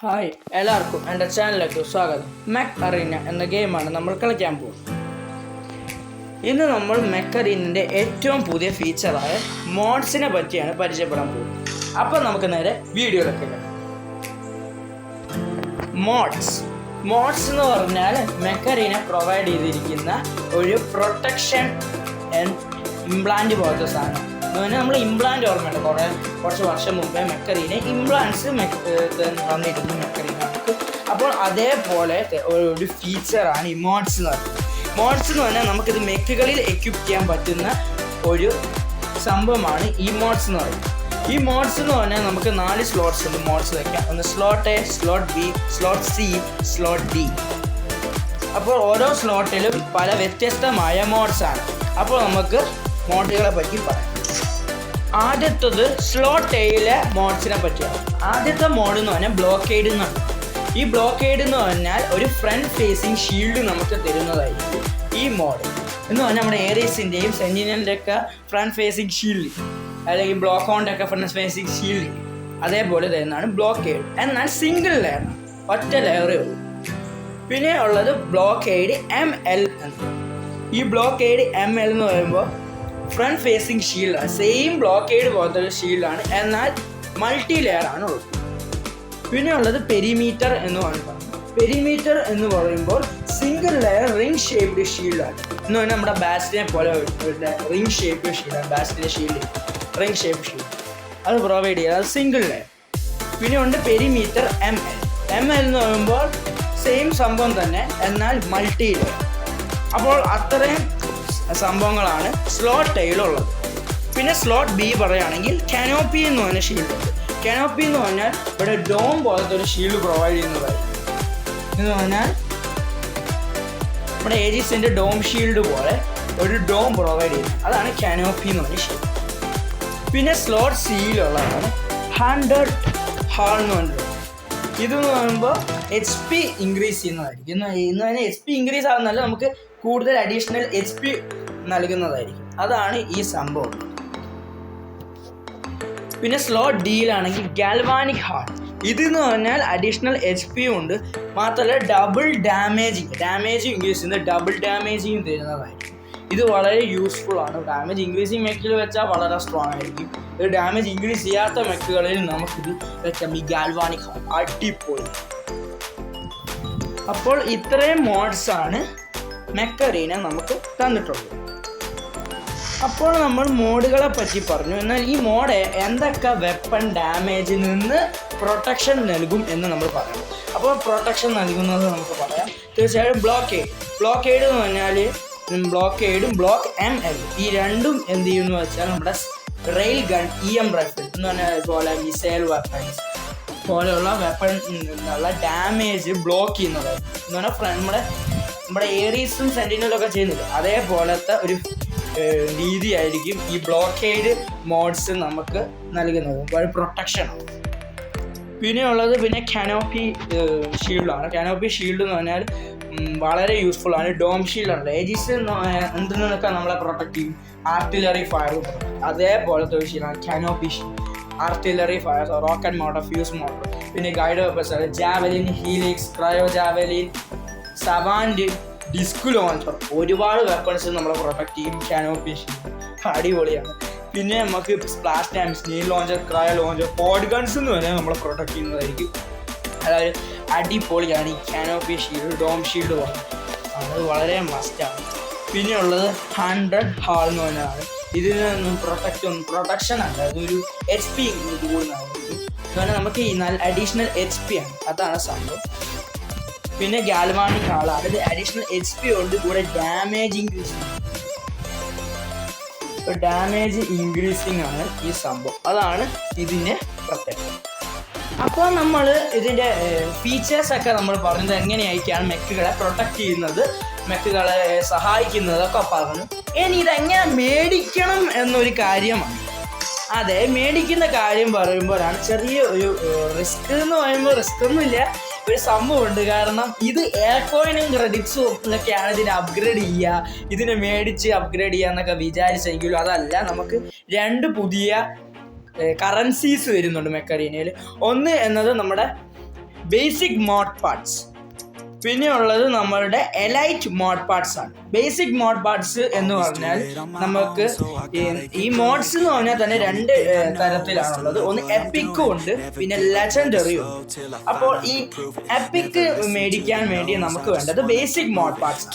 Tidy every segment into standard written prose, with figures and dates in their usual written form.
Hi എല്ലാവർക്കും എൻ്റെ ചാനലിലേക്ക് സ്വാഗതം. മെക് അറീന എന്ന ഗെയിമാണ് നമ്മൾ കളിക്കാൻ പോകുന്നത്. ഇന്ന് നമ്മൾ മെക് അറീനൻ്റെ ഏറ്റവും പുതിയ ഫീച്ചറായ മോഡ്സിനെ പറ്റിയാണ് പരിചയപ്പെടാൻ പോകുന്നത്. അപ്പോൾ നമുക്ക് നേരെ വീഡിയോയിലൊക്കെ കാണാം. മോഡ്സ് എന്ന് പറഞ്ഞാൽ മെക് അറീന പ്രൊവൈഡ് ചെയ്തിരിക്കുന്ന ഒരു പ്രൊട്ടക്ഷൻ ഇംപ്ലാന്റ് പോലത്തെ സാധനം. അതുപോലെ നമ്മൾ ഇംപ്ലാന്റ് ഓർമ്മയുണ്ട്, കുറച്ച് വർഷം മുമ്പേ മെക് അറീന ഇംപ്ലാന്റ്സ് തന്നിട്ടുണ്ട് മെക് അറീനക്ക്. അപ്പോൾ അതേപോലെ ഒരു ഫീച്ചറാണ് ഈ മോഡ്സ് എന്ന് പറയുന്നത്. മോഡ്സ് എന്ന് പറഞ്ഞാൽ നമുക്കിത് മെക്കുകളിൽ എക്വിപ്പ് ചെയ്യാൻ പറ്റുന്ന ഒരു സംഭവമാണ് ഈ മോഡ്സ് എന്ന് പറയുന്നത്. ഈ മോഡ്സ് എന്ന് പറഞ്ഞാൽ നമുക്ക് 4 സ്ലോട്ട്സ് ഉണ്ട് മോഡ്സ് വയ്ക്കാം. ഒന്ന് slot A, slot B, slot C, slot D. അപ്പോൾ ഓരോ സ്ലോട്ടിലും പല വ്യത്യസ്തമായ മോഡ്സാണ്. അപ്പോൾ നമുക്ക് മോഡുകളെ പറ്റി പറയാം. ആദ്യത്തത് സ്ലോട്ട് എയിലെ മോഡ്സിനെ പറ്റിയാണ്. ആദ്യത്തെ മോഡ് എന്ന് പറഞ്ഞാൽ ബ്ലോക്കേഡ് എന്നാണ്. ഈ ബ്ലോക്കേഡ് എന്ന് പറഞ്ഞാൽ ഒരു ഫ്രണ്ട് ഫേസിങ് ഷീൽഡ് നമുക്ക് തരുന്നതായിരിക്കും ഈ മോഡ് എന്ന് പറഞ്ഞാൽ നമ്മുടെ ഏരീസിൻ്റെയും സെന്റിനലിൻ്റെ ഒക്കെ ഫ്രണ്ട് ഫേസിങ് ഷീൽഡ്, അല്ലെങ്കിൽ ബ്ലോക്ക് ഹോണിൻ്റെ ഒക്കെ ഫ്രണ്ട് ഫേസിങ് ഷീൽഡ് അതേപോലെ തരുന്നതാണ് ബ്ലോക്കേഡ്. എന്നാൽ സിംഗിൾ ലെയർ, ഒറ്റ ലെയറേ ഉള്ളൂ. പിന്നെ ഉള്ളത് ബ്ലോക്കേഡ് ML എന്ന്. ഈ ബ്ലോക്കേഡ് ML എന്ന് പറയുമ്പോൾ ഫ്രണ്ട് ഫേസിങ് ഷീൽഡാണ്. സെയിം ബ്ലോക്കേഡ് പോലത്തെ ഒരു ഷീൽഡാണ്, എന്നാൽ മൾട്ടി ലെയർ ആണ് ഉള്ളത്. പിന്നെ ഉള്ളത് പെരിമീറ്റർ എന്ന് പറയുമ്പോൾ, പെരിമീറ്റർ എന്ന് പറയുമ്പോൾ സിംഗിൾ ലെയർ റിംഗ് ഷേപ്ഡ് ഷീൽഡാണ്. എന്ന് പറഞ്ഞാൽ നമ്മുടെ ബാസ്റ്റിനെ പോലെ റിംഗ് ഷേപ്ഡ് ഷീൽഡാണ്. ബാസ്റ്റിൻ്റെ ഷീൽഡ് റിംഗ് ഷേപ്ഡ് ഷീൽഡ് അത് പ്രൊവൈഡ് ചെയ്യുക, അത് സിംഗിൾ ലെയർ. പിന്നെ ഉണ്ട് പെരിമീറ്റർ ML എന്ന് പറയുമ്പോൾ സെയിം സംഭവം തന്നെ, എന്നാൽ മൾട്ടി ലെയർ. അപ്പോൾ അത്രയും സംഭവങ്ങളാണ് സ്ലോട്ട് എയിലുള്ളത്. പിന്നെ സ്ലോട്ട് ബി പറയുകയാണെങ്കിൽ കാനോപ്പി എന്ന് പറഞ്ഞ ഷീൽഡ് ഉണ്ട്. കാനോപ്പി എന്ന് പറഞ്ഞാൽ ഇവിടെ ഡോം പോലത്തെ ഒരു ഷീൽഡ് പ്രൊവൈഡ് ചെയ്യുന്നതായിരിക്കും. എന്ന് പറഞ്ഞാൽ നമ്മുടെ ഏജിസിൻ്റെ ഡോം ഷീൽഡ് പോലെ ഒരു ഡോം പ്രൊവൈഡ് ചെയ്യുന്നത്, അതാണ് കാനോപ്പി എന്ന് പറഞ്ഞ ഷീൽഡ്. പിന്നെ സ്ലോട്ട് സിയിലുള്ളതാണ് 100 ഹാൾ എന്ന് പറഞ്ഞത്. ഇതെന്ന് പറയുമ്പോൾ HP ഇൻക്രീസ് ചെയ്യുന്നതായിരിക്കും. ഇന്ന് തന്നെ HP ഇൻക്രീസ് ആകുന്നതല്ല, നമുക്ക് കൂടുതൽ അഡീഷണൽ HP നൽകുന്നതായിരിക്കും. അതാണ് ഈ സംഭവം. പിന്നെ സ്ലോട്ട് ഡിയിലാണെങ്കിൽ ഗാൽവാനിക് ഹാൾ. ഇതെന്ന് പറഞ്ഞാൽ അഡീഷണൽ HP ഉണ്ട്, മാത്രമല്ല ഡബിൾ ഡാമേജ് ഇൻക്രീസ് ചെയ്യുന്ന ഡബിൾ ഡാമേജിങ് തരുന്നതായിരിക്കും. ഇത് വളരെ യൂസ്ഫുൾ ആണ്. ഡാമേജ് ഇൻക്രീസിങ് മെക്കിൽ വെച്ചാൽ വളരെ സ്ട്രോങ് ആയിരിക്കും. ഇത് ഡാമേജ് ഇൻക്രീസ് ചെയ്യാത്ത മെക്കുകളിൽ നമുക്കിത് വെച്ചാൽ ഈ ഗാൽവാനിക് ഹാൾ അടിപൊളി. അപ്പോൾ ഇത്രയും മോഡ്സാണ് മെക് അറീന നമുക്ക് തന്നിട്ടുള്ളത്. അപ്പോൾ നമ്മൾ മോഡുകളെ പറ്റി പറഞ്ഞു. എന്നാൽ ഈ മോഡ് എന്തൊക്കെ വെപ്പൺ ഡാമേജിൽ നിന്ന് പ്രൊട്ടക്ഷൻ നൽകും എന്ന് നമ്മൾ പറയണം. അപ്പോൾ പ്രൊട്ടക്ഷൻ നൽകുന്നത് നമുക്ക് പറയാം. തീർച്ചയായും ബ്ലോക്കേഡ് എന്ന് പറഞ്ഞാൽ ബ്ലോക്കേഡും ബ്ലോക്ക് ML ഈ രണ്ടും എന്ത് ചെയ്യുമെന്ന് വെച്ചാൽ നമ്മുടെ റെയിൽ ഗൺ EM റൈഫിൾ എന്ന് പറഞ്ഞാൽ പോലെ മിസൈൽ വെപ്പൺസ് പോലെയുള്ള വെപ്പൺ നിന്നുള്ള ഡാമേജ് ബ്ലോക്ക് ചെയ്യുന്നതായിരിക്കും. എന്ന് പറഞ്ഞാൽ നമ്മുടെ ഏരീസും സെന്റിനലൊക്കെ ചെയ്യുന്നില്ല, അതേപോലത്തെ ഒരു രീതിയായിരിക്കും ഈ ബ്ലോക്കേഡ് മോഡ്സ് നമുക്ക് നൽകുന്നത്, ഒരു പ്രൊട്ടക്ഷനാണ്. പിന്നെ കാനോപ്പി ഷീൽഡാണ്. കാനോപ്പി ഷീൽഡ് എന്ന് പറഞ്ഞാൽ വളരെ യൂസ്ഫുൾ ആണ്. ഡോം ഷീൽഡാണ്. ഏജീസ് എന്തിൽ നിന്നൊക്കെ നമ്മളെ പ്രൊട്ടക്ട് ചെയ്യും, ആർട്ടിലറി ഫയർ അതേപോലത്തെ ഒരു ഷീൽഡാണ് canopy shield. Artillery fire, rocket motor, fuse motor, പിന്നെ guide weapons, javelin, helix, cryo javelin, സവാൻഡ്, ഡിസ്ക് ലോഞ്ചർ, ഒരുപാട് വെപ്പൺസ് നമ്മളെ പ്രൊട്ടക്ട് ചെയ്യും കാനോപ്പി ഷീൽഡ്. അടിപൊളിയാണ്. പിന്നെ നമുക്ക് സ്പ്ലാഷ് ഡാം, സ്നീൽ launcher, cryo launcher, pod guns എന്ന് പറഞ്ഞാൽ നമ്മളെ പ്രൊട്ടക്ട് ചെയ്യുന്നതായിരിക്കും. അതായത് അടിപൊളിയാണ് ഈ കാനോപ്പി ഷീൽഡ്, ഡോം ഷീൽഡ് പോലെ. അത് വളരെ മസ്റ്റാണ്. പിന്നെ ഉള്ളത് 100 ഹാൾ എന്ന് പറഞ്ഞതാണ്. ഇതിൽ നിന്നും പ്രൊട്ടക്ഷൻ അല്ല, അതൊരു HP കൂടുന്നതായിരിക്കും. അതുപോലെ നമുക്ക് ഈ അഡീഷണൽ HP ആണ്, അതാണ് സംഭവം. പിന്നെ ഗാൽവാനിക് ഹാളാണ്. ഇത് അഡീഷണൽ HP കൊണ്ട് കൂടെ ഡാമേജ് ഇൻക്രീസിങ് ആണ് ഈ സംഭവം. അതാണ് ഇതിൻ്റെ പ്രത്യേകത. അപ്പോൾ നമ്മൾ ഇതിൻ്റെ ഫീച്ചേഴ്സൊക്കെ നമ്മൾ പറഞ്ഞത് എങ്ങനെയായിരിക്കാണ് മെക്കുകളെ പ്രൊട്ടക്റ്റ് ചെയ്യുന്നത്, മെക്കുകളെ സഹായിക്കുന്നതൊക്കെ പറഞ്ഞു. ഇനി ഇതെങ്ങനെ മേടിക്കണം എന്നൊരു കാര്യമാണ്. അതെ, മേടിക്കുന്ന കാര്യം പറയുമ്പോഴാണ് ചെറിയ ഒരു റിസ്ക് എന്ന് പറയുമ്പോൾ റിസ്ക് ഒന്നുമില്ല, ഒരു സംഭവമുണ്ട്. കാരണം ഇത് എയർകോയിനും ക്രെഡിറ്റ്സും ഒക്കെയാണ് ഇതിനെ അപ്ഗ്രേഡ് ചെയ്യുക, ഇതിനെ മേടിച്ച് അപ്ഗ്രേഡ് ചെയ്യുക എന്നൊക്കെ വിചാരിച്ചെങ്കിലും അതല്ല. നമുക്ക് 2 പുതിയ കറൻസീസ് വരുന്നുണ്ട് മെക് അറീനയിൽ. ഒന്ന് എന്നത് നമ്മുടെ ബേസിക് മോഡ് പാർട്സ്. പിന്നെ ഉള്ളത് നമ്മളുടെ എലൈറ്റ് മോഡ് പാർട്സ് ആണ്. ബേസിക് മോഡ് പാർട്സ് എന്ന് പറഞ്ഞാൽ നമുക്ക് ഈ മോഡ്സ് എന്ന് പറഞ്ഞാൽ തന്നെ 2 തരത്തിലാണുള്ളത്. ഒന്ന് എപ്പിക്കും ഉണ്ട്, പിന്നെ ലെജൻഡറിയും ഉണ്ട്. അപ്പോൾ ഈ എപ്പിക് മേടിക്കാൻ വേണ്ടി നമുക്ക് വേണ്ടത് ബേസിക് മോഡ് പാർട്സ്,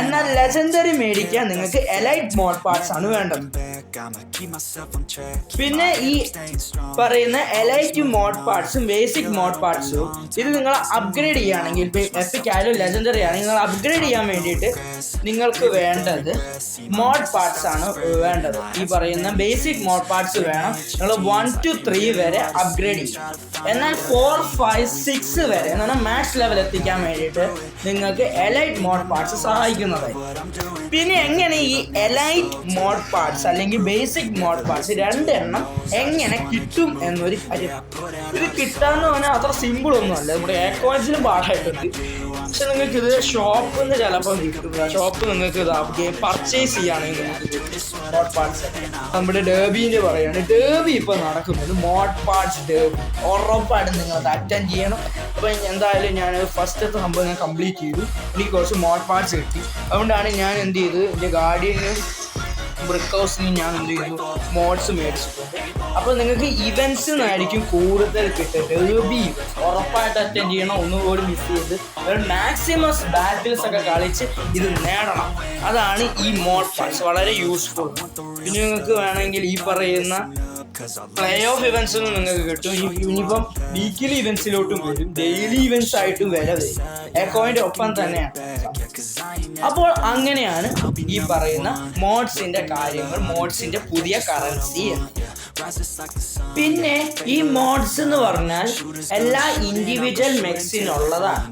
എന്നാൽ ലെജൻഡറി മേടിക്കാൻ നിങ്ങൾക്ക് എലൈറ്റ് മോഡ് പാർട്സ് ആണ് വേണ്ടത്. പിന്നെ ഈ പറയുന്ന എലൈറ്റ് മോഡ് പാർട്സും ബേസിക് മോഡ് പാർട്സും ഇത് നിങ്ങൾ അപ്ഗ്രേഡ് ചെയ്യുകയാണെങ്കിൽ, എപ്പിക് ആയാലും ലെജൻഡറി ആണെങ്കിൽ നിങ്ങൾ അപ്ഗ്രേഡ് ചെയ്യാൻ വേണ്ടിയിട്ട് നിങ്ങൾക്ക് വേണ്ടത് മോഡ് പാർട്സ് ആണ് വേണ്ടത്. ഈ പറയുന്ന ബേസിക് മോഡ് പാർട്സ് വേണം നിങ്ങൾ 1 to 3 വരെ അപ്ഗ്രേഡ് ചെയ്യും. എന്നാൽ 4, 5, 6 വരെ എന്ന് പറഞ്ഞാൽ മാക്സ് ലെവൽ എത്തിക്കാൻ വേണ്ടിയിട്ട് നിങ്ങൾക്ക് എലൈറ്റ് മോഡ് പാർട്സ് സഹായിക്കുന്നതായി. പിന്നെ എങ്ങനെ ഈ എലൈറ്റ് മോഡ് പാർട്സ് അല്ലെങ്കിൽ ബേസിക് മോഡ് പാർട്സ് 2 എണ്ണം എങ്ങനെ കിട്ടും എന്നൊരു കാര്യം. ഇത് കിട്ടാന്ന് പറഞ്ഞാൽ അത്ര സിമ്പിൾ ഒന്നുമല്ല. നമ്മുടെ അക്കൗണ്ട്സിലും പാടായിട്ടുണ്ട്. പക്ഷെ നിങ്ങൾക്ക് ഇത് ഷോപ്പിൽ നിന്ന് ചിലപ്പോൾ കിട്ടും. ഷോപ്പ് നിങ്ങൾക്ക് ഗെയിം പർച്ചേസ് ചെയ്യുകയാണെങ്കിൽ മോഡ് പാർട്സ്. നമ്മുടെ ഡേബിൻ്റെ പറയുകയാണ്, ഡേബി ഇപ്പോൾ നടക്കുന്നത് മോഡ് പാർട്സ് ഡേബി. ഉറപ്പായിട്ടും നിങ്ങൾക്ക് അറ്റൻഡ് ചെയ്യണം. അപ്പോൾ എന്തായാലും ഞാൻ ഫസ്റ്റത്തെ സംഭവം ഞാൻ കംപ്ലീറ്റ് ചെയ്തു. എനിക്ക് കുറച്ച് മോഡ് പാർട്സ് കിട്ടി. അതുകൊണ്ടാണ് ഞാൻ എന്ത് ചെയ്ത് എൻ്റെ ഗാർഡിയനും ബ്രിക്ക് ഹൗസിന് ഞാൻ എന്ത് ചെയ്തു മോഡ്സ് മേടിച്ചിട്ടുണ്ട്. അപ്പോൾ നിങ്ങൾക്ക് ഇവൻറ്റ്സ് നിന്നായിരിക്കും കൂടുതൽ കിട്ടുന്നത്. ഡേബി ഉറപ്പായിട്ട് അറ്റൻഡ് ചെയ്യണം. ഒന്നുകൂടി മിസ് ചെയ്ത് മാക്സിമം ബാറ്റിൽസ് ഒക്കെ കളിച്ച് ഇത് നേടണം. അതാണ് ഈ മോഡ് പാർട്സ്, വളരെ യൂസ്ഫുൾ. പിന്നെ നിങ്ങൾക്ക് വേണമെങ്കിൽ ഈ പറയുന്ന പ്ലേ ഓഫ് ഇവൻറ്റ്സൊന്നും നിങ്ങൾക്ക് കിട്ടും. ഇനിയിപ്പം വീക്കിലി ഇവൻറ്റ്സിലോട്ടും വരും, ഡെയിലി ഇവൻറ്റ്സ് ആയിട്ടും വില വരും. അക്കൗണ്ടിൻ്റെ ഒപ്പം തന്നെയാണ്. അപ്പോൾ അങ്ങനെയാണ് ഈ പറയുന്ന മോഡ്സിന്റെ കാര്യങ്ങൾ, മോഡ്സിന്റെ പുതിയ കറൻസി എന്ന്. പിന്നെ ഈ മോഡ്സ് എന്ന് പറഞ്ഞാൽ എല്ലാ ഇൻഡിവിജ്വൽ മെക്സിനുള്ളതാണ്.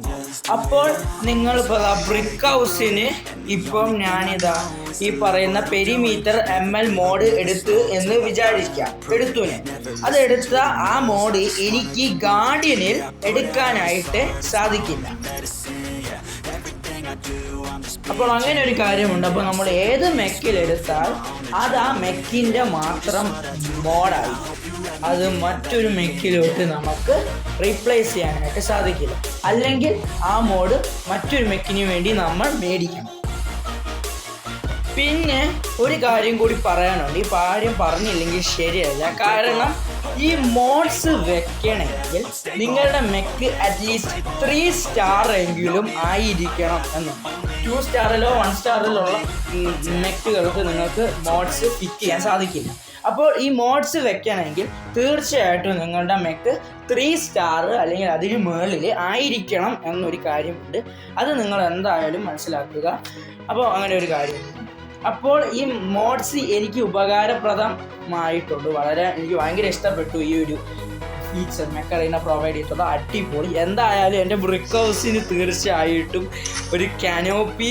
അപ്പോൾ നിങ്ങളിപ്പോൾ ബ്രിക്ക് ഹൗസിന് ഇപ്പം ഞാനിതാ ഈ പറയുന്ന പെരിമീറ്റർ ML മോഡ് എടുത്ത് എന്ന് വിചാരിക്കാം. അതെടുത്ത ആ മോഡ് എനിക്ക് ഗാർഡിയനിൽ എടുക്കാനായിട്ട് സാധിക്കില്ല. അപ്പോൾ അങ്ങനെ ഒരു കാര്യമുണ്ട്. അപ്പോൾ നമ്മൾ ഏത് മെക്കിലെടുത്താൽ അത് ആ മെക്കിൻ്റെ മാത്രം മോഡായി, അത് മറ്റൊരു മെക്കിലോട്ട് നമുക്ക് റീപ്ലേസ് ചെയ്യാനായിട്ട് സാധിക്കില്ല. അല്ലെങ്കിൽ ആ മോഡ് മറ്റൊരു മെക്കിന് വേണ്ടി നമ്മൾ മേടിക്കണം. പിന്നെ ഒരു കാര്യം കൂടി പറയാനുണ്ട്. ഈ കാര്യം പറഞ്ഞില്ലെങ്കിൽ ശരിയല്ല. കാരണം ഈ മോഡ്സ് വെക്കണമെങ്കിൽ നിങ്ങളുടെ മെക്ക് അറ്റ്ലീസ്റ്റ് 3 സ്റ്റാർ എങ്കിലും ആയിരിക്കണം എന്ന്. 2 സ്റ്റാറിലോ 1 സ്റ്റാറിലോ ഉള്ള മെക്കുകൾക്ക് നിങ്ങൾക്ക് മോഡ്സ് ഫിറ്റ് ചെയ്യാൻ സാധിക്കില്ല. അപ്പോൾ ഈ മോഡ്സ് വെക്കണമെങ്കിൽ തീർച്ചയായിട്ടും നിങ്ങളുടെ മെക്ക് 3 സ്റ്റാർ അല്ലെങ്കിൽ അതിന് മുകളിൽ ആയിരിക്കണം എന്നൊരു കാര്യമുണ്ട്. അത് നിങ്ങൾ എന്തായാലും മനസ്സിലാക്കുക. അപ്പോൾ അങ്ങനെ ഒരു കാര്യമുണ്ട്. അപ്പോൾ ഈ മോഡ്സ് എനിക്ക് ഉപകാരപ്രദമായിട്ടുണ്ട്. എനിക്ക് ഭയങ്കര ഇഷ്ടപ്പെട്ടു ഈ ഒരു ഫീച്ചർ. മെക്കറീന പ്രൊവൈഡ് ചെയ്തിട്ടുള്ള അടിപൊളി. എന്തായാലും എൻ്റെ ബ്രിക്ക് ഹൗസിന് തീർച്ചയായിട്ടും ഒരു കാനോപ്പി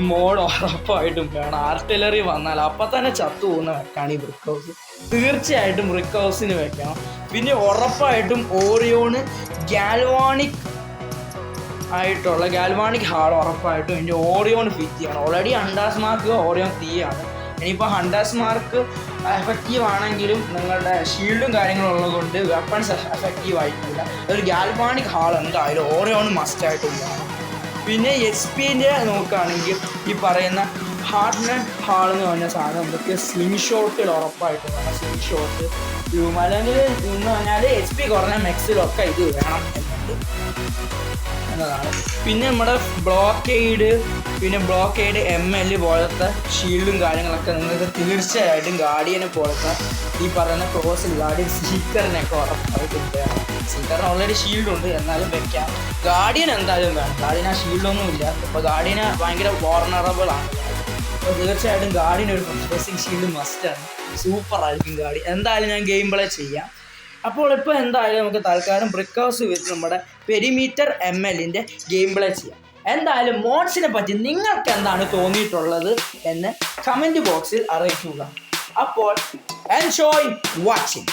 മോഡ് ഉറപ്പായിട്ടും വേണം. ആർട്ടിലറി വന്നാൽ അപ്പം തന്നെ ചത്തു പോകുന്ന വെക്കാണ് ഈ ബ്രിക്ക് ഹൗസ്. തീർച്ചയായിട്ടും ബ്രിക്ക് ഹൗസിന് വെക്കണം. പിന്നെ ഉറപ്പായിട്ടും ഓറിയോണ് ഗാൽവാണിക് ഹാൾ ഉറപ്പായിട്ടും എൻ്റെ ഓറിയോൺ ഫിറ്റ് ചെയ്യണം. ഓൾറെഡി ഹണ്ടാസ് മാർക്ക് ഓറിയോൺ 3 ആണ്. ഇനിയിപ്പോൾ ഹണ്ടാസ് മാർക്ക് എഫക്റ്റീവ് ആണെങ്കിലും നിങ്ങളുടെ ഷീൽഡും കാര്യങ്ങളും ഉള്ളതുകൊണ്ട് വെപ്പൺസ് എഫക്റ്റീവ് ആയിട്ടില്ല. ഒരു ഗാൽവാണിക് ഹാൾ എന്തായാലും ഓറിയോൺ മസ്റ്റായിട്ടും വേണം. പിന്നെ SP-ൻ്റെ നോക്കുകയാണെങ്കിൽ ഈ പറയുന്ന ഹാർഡ്നെറ്റ് ഹാൾ എന്ന് പറഞ്ഞ സാധനം നമുക്ക് സ്ലിം ഷോട്ടിൽ ഉറപ്പായിട്ടും വേണം. സ്ലിം ഷോട്ട് അല്ലെങ്കിൽ എന്ന് പറഞ്ഞാൽ SP കുറഞ്ഞ മെക്സിലൊക്കെ ഇത് വേണം എന്നുണ്ട് എന്നതാണ്. പിന്നെ നമ്മുടെ ബ്ലോക്കേഡ് ML പോലത്തെ ഷീൽഡും കാര്യങ്ങളൊക്കെ നിങ്ങൾക്ക് തീർച്ചയായിട്ടും ഗാർഡിയനെ പോലത്തെ ഈ പറയുന്ന ക്രോസിൽ ഗാർഡിയൻ സീക്കറിനൊക്കെ ഉറപ്പായിട്ടും വേണം. സീക്കറിന് ഓൾറെഡി ഷീൽഡുണ്ട്, എന്നാലും വെക്കാം. ഗാർഡിയൻ എന്തായാലും വേണം. ഗാർഡിയൻ ആ ഷീൽഡൊന്നും ഇല്ല. അപ്പോൾ ഗാർഡിയന് ഭയങ്കര വോൾണറബിൾ ആണ്. അപ്പോൾ തീർച്ചയായിട്ടും ഗാർഡിയൻ ഒരു പ്രൊഫൈസിങ് ഷീൽഡ് മസ്റ്റാണ്. സൂപ്പറായിരിക്കും ഗാർഡിയൻ. എന്തായാലും ഞാൻ ഗെയിം പ്ലേ ചെയ്യാം. അപ്പോൾ ഇപ്പോൾ എന്തായാലും നമുക്ക് തൽക്കാലം ബ്രിക്ക് ഹൗസ് വെച്ച് നമ്മുടെ പെരിമീറ്റർ ML-ൻ്റെ ഗെയിം പ്ലേ ചെയ്യാം. എന്തായാലും മോഡ്സിനെ പറ്റി നിങ്ങൾക്ക് എന്താണ് തോന്നിയിട്ടുള്ളത് എന്ന് കമൻറ്റ് ബോക്സിൽ അറിയിക്കുക. അപ്പോൾ എൻജോയ് വാച്ചിങ്.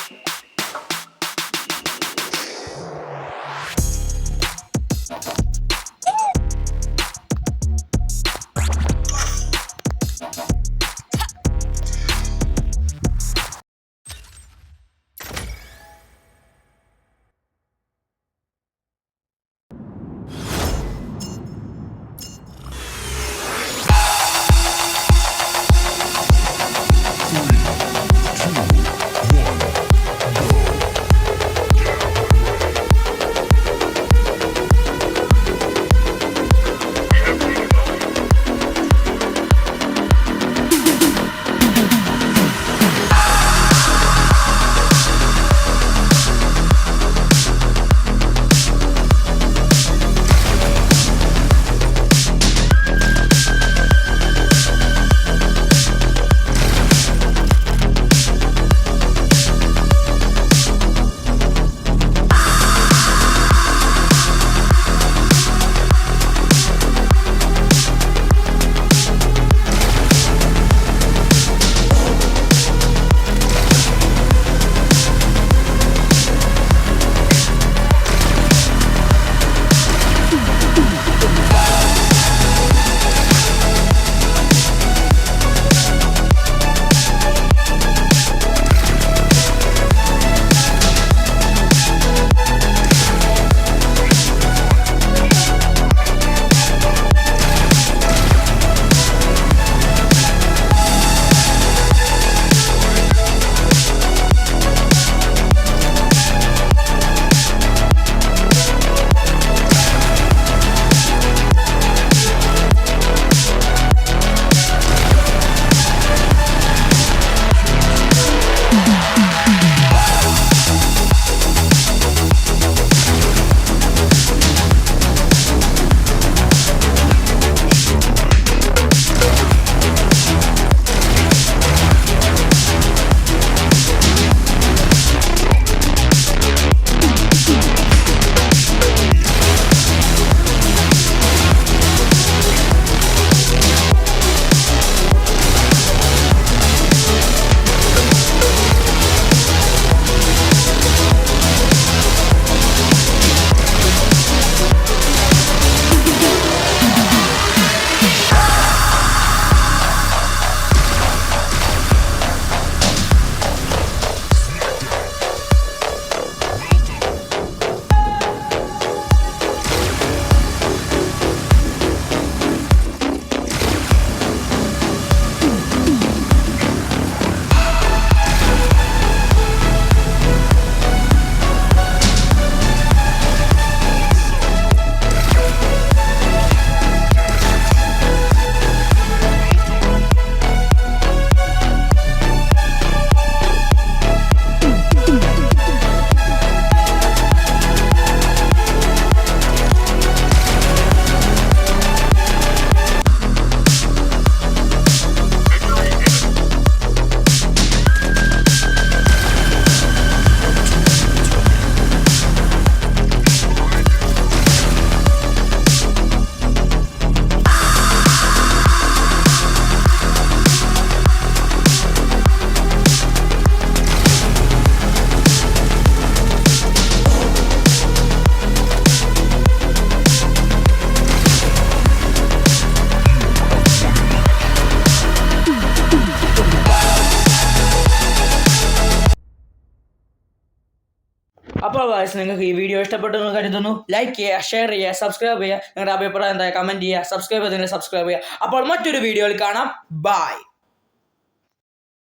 അപ്പോൾ guys, നിങ്ങൾക്ക് ഈ വീഡിയോ ഇഷ്ടപ്പെട്ടു എന്ന് കരുതുന്നു. ലൈക്ക് ചെയ്യുക, ഷെയർ ചെയ്യുക, സബ്സ്ക്രൈബ് ചെയ്യുക. നിങ്ങളുടെ അഭിപ്രായം എന്താ കമൻറ്റ് ചെയ്യുക, സബ്സ്ക്രൈബ് ചെയ്യുക. അപ്പോൾ മറ്റൊരു വീഡിയോയിൽ കാണാം. ബൈ.